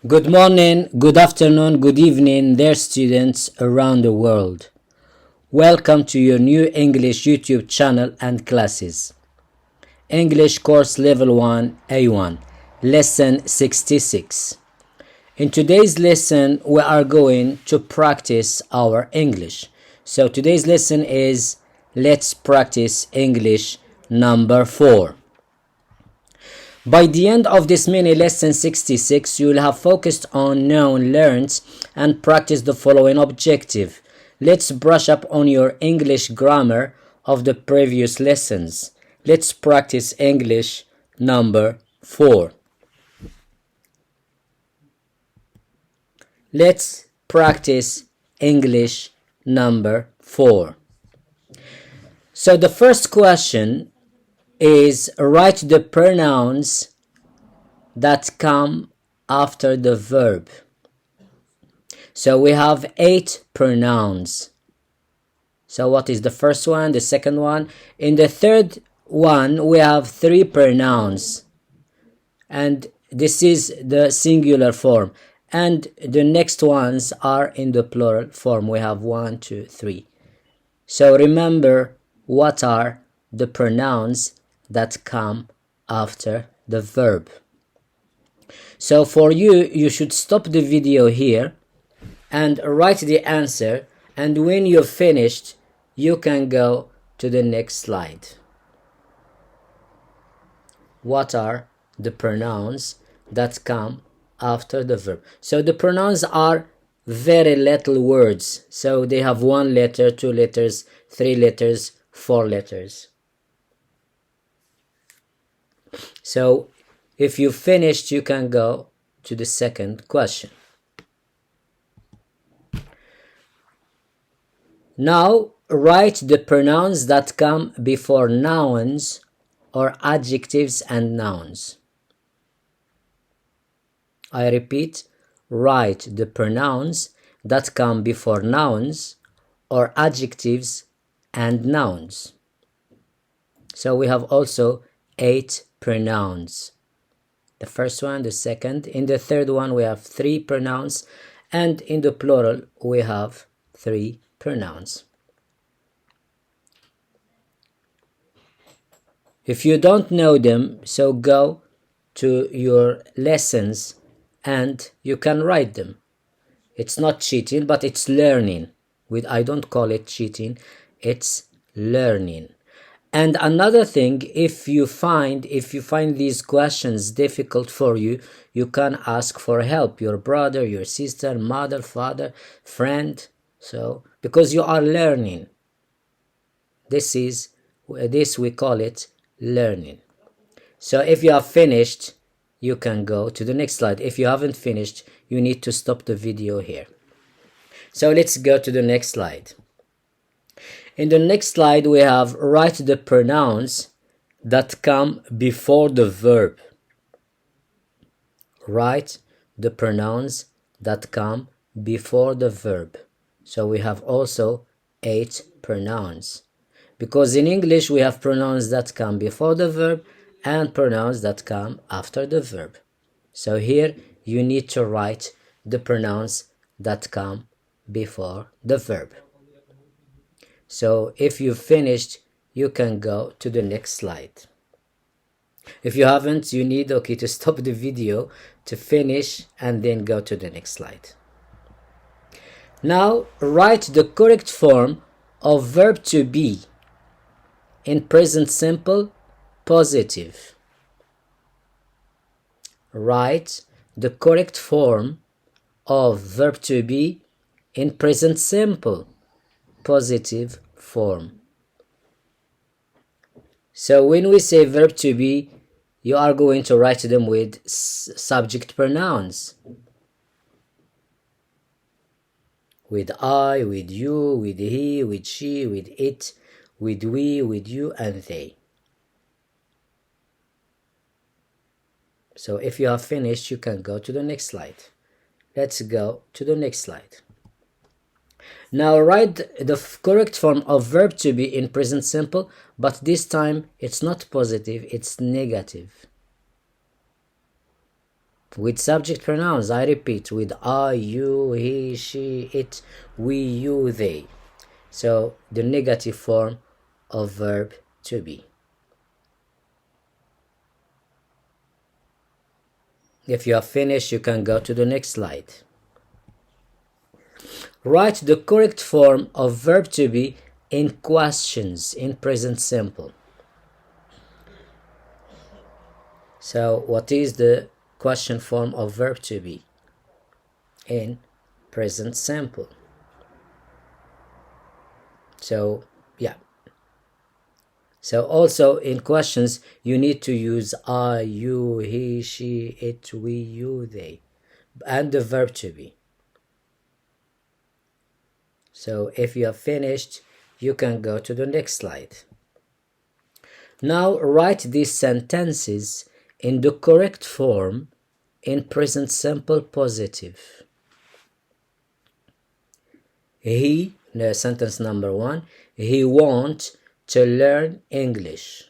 Good morning, good afternoon, good evening, dear students around the world. Welcome to your new English YouTube channel and classes. English Course Level 1 A1, Lesson 66. In today's lesson, we are going to practice our English. So today's lesson is Let's Practice English number 4. By the end of this mini lesson 66, you will have focused on known learned and practiced the following objective. Let's brush up on your English grammar of the previous lessons. Let's practice English number 4. Let's practice English number 4. So the first question is write the pronouns that come after the verb. So we have 8 pronouns. So what is the first one, the second one? In the third one, we have 3 pronouns. And this is the singular form. And the next ones are in the plural form. We have 1, 2, 3. So remember what are the pronouns that come after the verb. So for you should stop the video here and write the answer, and when you've finished, you can go to the next slide. What are the pronouns that come after the verb? So the pronouns are very little words. So they have 1 letter, 2 letters, 3 letters, 4 letters. So if you finished, you can go to the second question. Now write the pronouns that come before nouns or adjectives and nouns. I repeat, write the pronouns that come before nouns or adjectives and nouns. So we have also 8 pronouns. The first one, the second. In the third one, we have 3 pronouns. And in the plural, we have 3 pronouns. If you don't know them, so go to your lessons and you can write them. It's not cheating, but it's learning. I don't call it cheating, it's learning. And another thing, if you find these questions difficult for you, you can ask for help. Your brother, your sister, mother, father, friend. So, because you are learning. This we call it learning. So if you have finished, you can go to the next slide. If you haven't finished, you need to stop the video here. So let's go to the next slide. In the next slide, we have write the pronouns that come before the verb. Write the pronouns that come before the verb. So we have also 8 pronouns. Because in English, we have pronouns that come before the verb and pronouns that come after the verb. So here, you need to write the pronouns that come before the verb. So if you've finished, you can go to the next slide. If you haven't, you need to stop the video to finish and then go to the next slide. Now write the correct form of verb to be in present simple positive. Write the correct form of verb to be in present simple positive form. So when we say verb to be, you are going to write them with subject pronouns. With I, with you, with he, with she, with it, with we, with you, and they. So if you have finished, you can go to the next slide. Let's go to the next slide. Now write the correct form of verb to be in present simple, but this time it's not positive, it's negative. with subject pronouns. I repeat, with I, you, he, she, it, we, you, they. So the negative form of verb to be. If you are finished, you can go to the next slide. Write the correct form of verb to be in questions in present simple. So what is the question form of verb to be in present simple? So yeah. So also in questions, you need to use I, you, he, she, it, we, you, they, and the verb to be. So if you are finished, you can go to the next slide. Now write these sentences in the correct form in present simple positive. He, sentence number 1, he wants to learn English.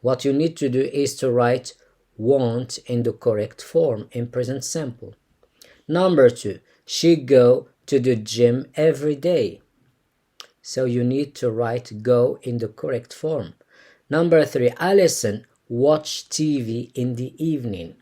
What you need to do is to write want in the correct form in present simple. Number 2, she go to the gym every day. So you need to write go in the correct form. Number 3, Alison watch TV in the evening.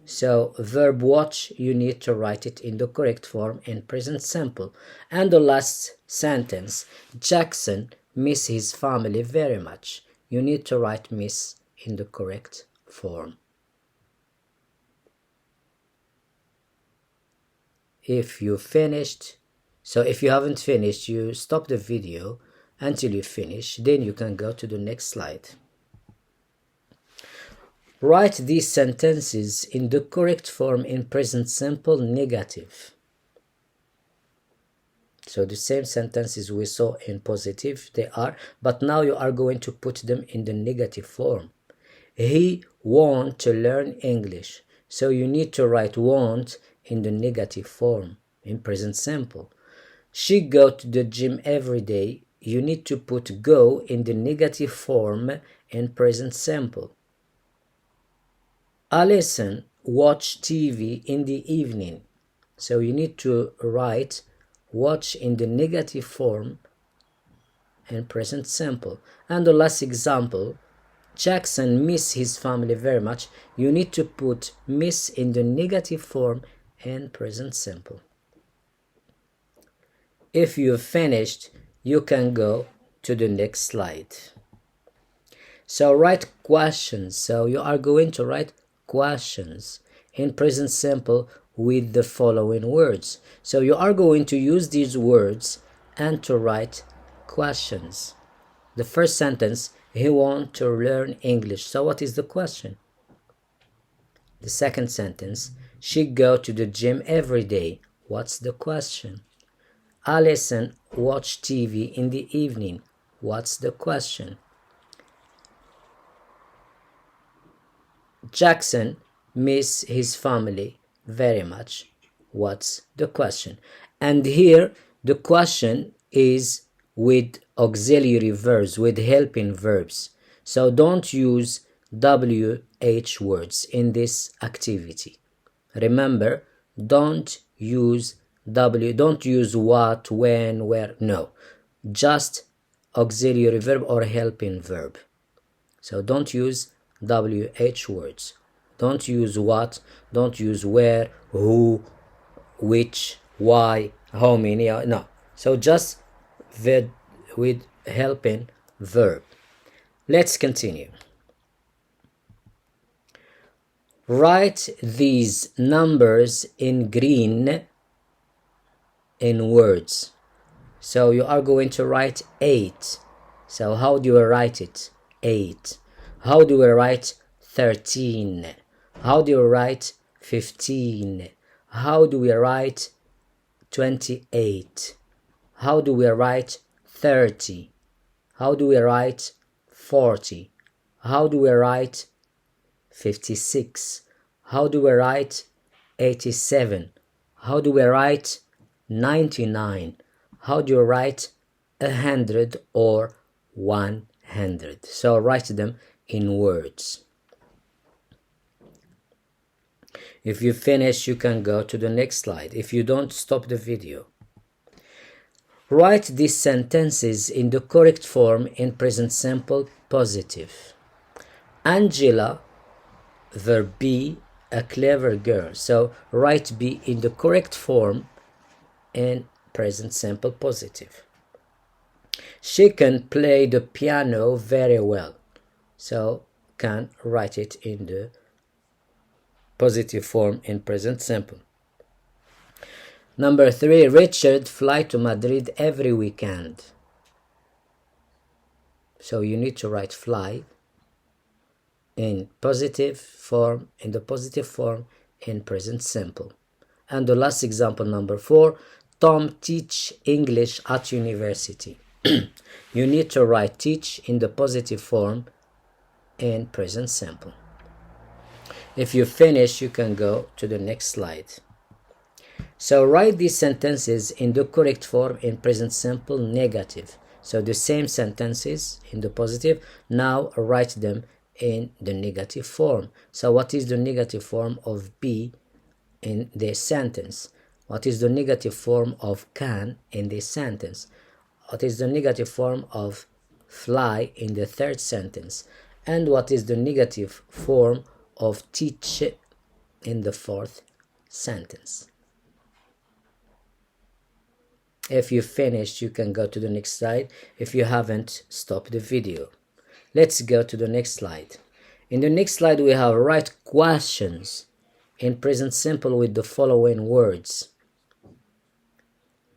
So verb watch, you need to write it in the correct form in present simple. And the last sentence, Jackson miss his family very much. You need to write miss in the correct form. If you finished, so if you haven't finished, you stop the video until you finish, then you can go to the next slide. Write these sentences in the correct form in present simple negative. So the same sentences we saw in positive, they are, but now you are going to put them in the negative form. He want to learn English. So you need to write want in the negative form in present simple. She go to the gym every day. You need to put go in the negative form in present simple. Alison watch TV in the evening. So you need to write watch in the negative form in present simple. And the last example, Jackson miss his family very much. You need to put miss in the negative form in present simple. If you've finished, you can go to the next slide. So write questions. So you are going to write questions in present simple with the following words. So you are going to use these words and to write questions. The first sentence, he wants to learn English. So what is the question? The second sentence, she go to the gym every day. What's the question? Alison watch TV in the evening. What's the question? Jackson miss his family very much. What's the question? And here the question is with auxiliary verbs, with helping verbs. So don't use WH words in this activity. Remember, don't use don't use what, when, where, no. Just auxiliary verb or helping verb. So don't use WH words. Don't use what, don't use where, who, which, why, how many, no. So just with helping verb. Let's continue. Write these numbers in green in words. So you are going to write 8. So how do you write it? 8. How do we write 13? How do you write 15? How do we write 28? How do we write 30? How do we write 40? How do we write 56? How do we write 87? How do we write 99? How do you write 100 or 100? So write them in words. If you finish, you can go to the next slide. If you don't, stop the video. Write these sentences in the correct form in present simple positive. Angela, verb be, a clever girl. So write be in the correct form in present simple positive. She can play the piano very well. So can write it in the positive form in present simple. Number 3, Richard fly to Madrid every weekend. So you need to write fly in positive form, in the positive form in present simple. And the last example, number 4, Tom teach English at university. You need to write teach in the positive form in present simple. If you finish, you can go to the next slide. So write these sentences in the correct form in present simple negative. So the same sentences in the positive, now write them in the negative form. So what is the negative form of be in this sentence? What is the negative form of can in this sentence? What is the negative form of fly in the third sentence? And what is the negative form of teach in the fourth sentence? If you finished, you can go to the next slide. If you haven't, stop the video. Let's go to the next slide. In the next slide, we have write questions in present simple with the following words.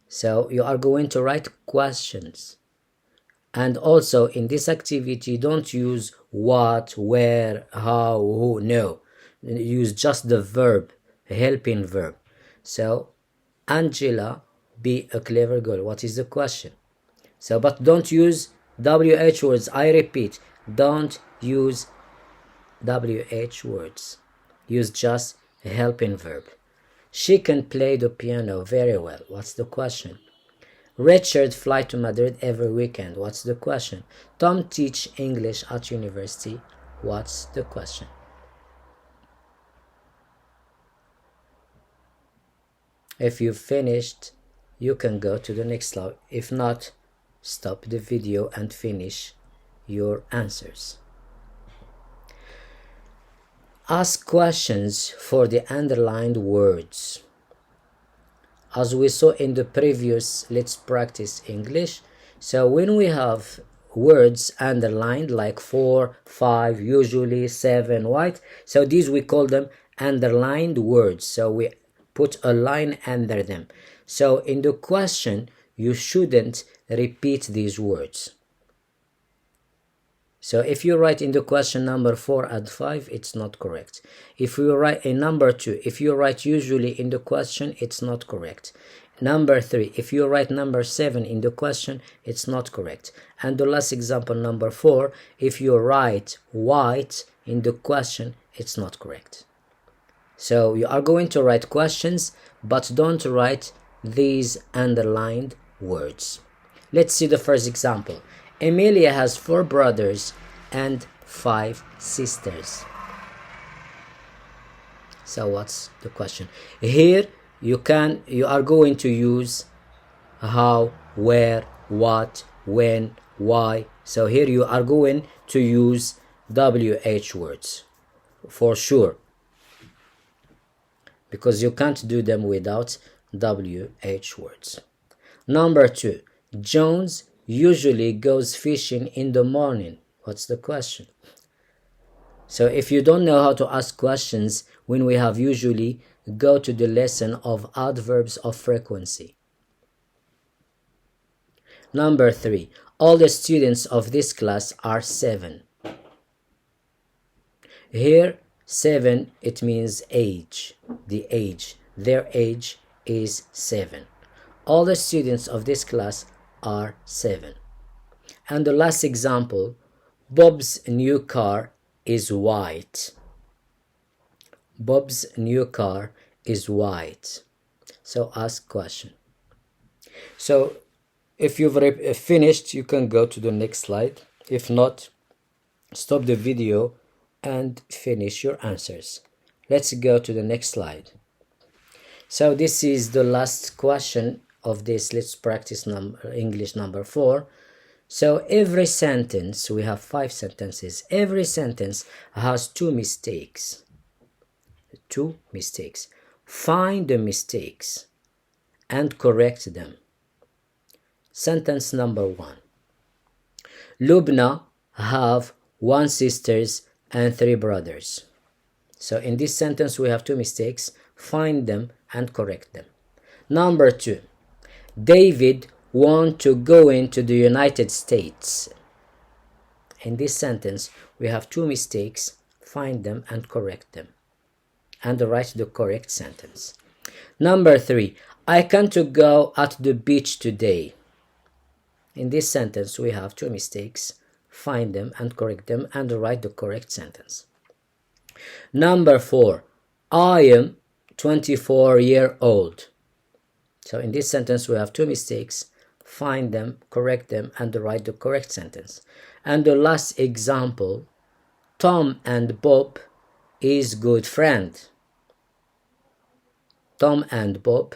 So you are going to write questions. And also in this activity, don't use what, where, how, who, no. Use just the verb, a helping verb. So, Angela, be a clever girl. What is the question? So, but don't use WH words. I repeat, don't use WH words. Use just a helping verb. She can play the piano very well. What's the question? Richard fly to Madrid every weekend. What's the question? Tom teach English at university. What's the question? If you finished, you can go to the next slide. If not, stop the video and finish your answers. Ask questions for the underlined words. As we saw in the previous Let's Practice English, so when we have words underlined like 4, 5, usually 7, right? So these we call them underlined words. So we put a line under them. So in the question, you shouldn't repeat these words. So if you write in the question number 4 and 5, it's not correct. If you write in number 2, if you write usually in the question, it's not correct. Number 3, if you write number 7 in the question, it's not correct. And the last example, number 4, if you write white in the question, it's not correct. So you are going to write questions, but don't write these underlined words. Let's see the first example. Emilia has 4 brothers and 5 sisters. So what's the question? Here you are going to use how, where, what, when, why. So here you are going to use WH words for sure, because you can't do them without WH words. Number 2, Jones usually goes fishing in the morning. What's the question? So if you don't know how to ask questions when we have usually, go to the lesson of adverbs of frequency. Number 3, all the students of this class are 7. Here 7, it means age, the age. Their age is 7. All the students of this class are 7. And the last example, Bob's new car is white. Bob's new car is white. So ask question. So if you've finished, you can go to the next slide. If not, stop the video and finish your answers. Let's go to the next slide. So this is the last question of this Let's Practice English number 4. So every sentence, we have 5 sentences. Every sentence has 2 mistakes. 2 mistakes. Find the mistakes and correct them. Sentence number 1. Lubna have 1 sisters and 3 brothers. So in this sentence we have 2 mistakes. Find them and correct them. Number 2. David want to go into the United States. In this sentence we have 2 mistakes. Find them and correct them, and write the correct sentence. Number 3. I can't go at the beach today. In this sentence we have 2 mistakes. Find them and correct them, and write the correct sentence. Number 4. I am 24-year-old. So in this sentence we have 2 mistakes. Find them, correct them, and write the correct sentence. And the last example, Tom and Bob is good friend. Tom and Bob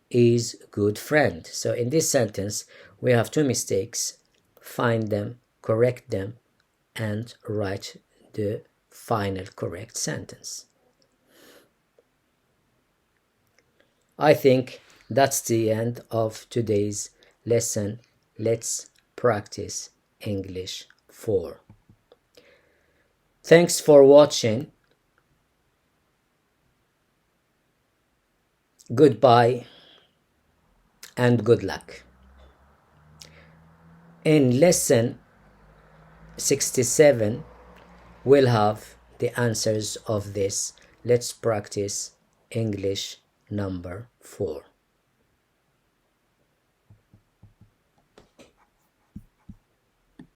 is good friend. So in this sentence we have 2 mistakes. Find them, correct them, and write the final correct sentence. I think that's the end of today's lesson. Let's practice English 4. Thanks for watching. Goodbye and good luck. In lesson 67 we'll have the answers of this Let's Practice English number 4.